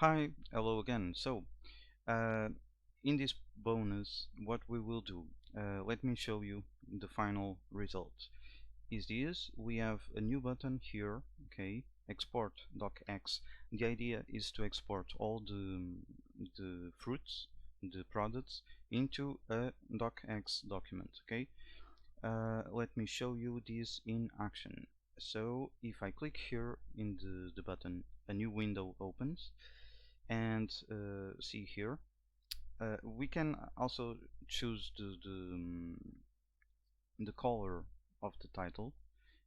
Hi, hello again. Uh, in this bonus, what we will do, let me show you the final result. Is this, we have a new button here, okay, export docx. The idea is to export all the fruits, the products, into a docx document, okay. Let me show you this in action. So if I click here in the button, a new window opens, and see here, we can also choose the color of the title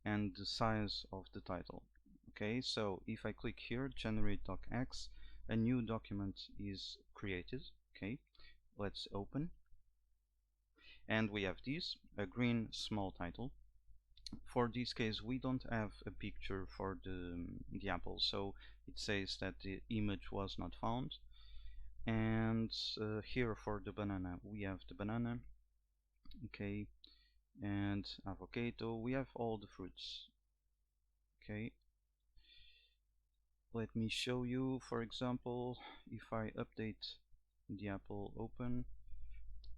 and the size of the title. Okay, so if I click here, generate docx, a new document is created. Okay, let's open, and we have this, a green small title. For this case, we don't have a picture for the apple, so it says that the image was not found. And here for the banana, we have the banana, okay, and avocado. We have all the fruits. Okay, let me show you, for example, if I update the apple open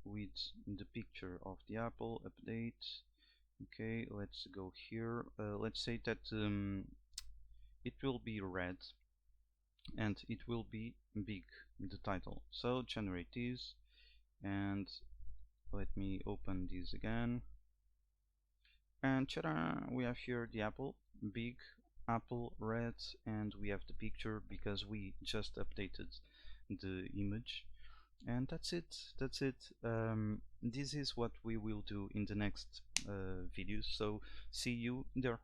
with the picture of the apple, update. Okay, let's go here. Let's say that it will be red and it will be big, the title. So generate this, and let me open this again. And ta-da! We have here the apple, big apple, red, and we have the picture because we just updated the image. And that's it. That's it. This is what we will do in the next videos. So see you there.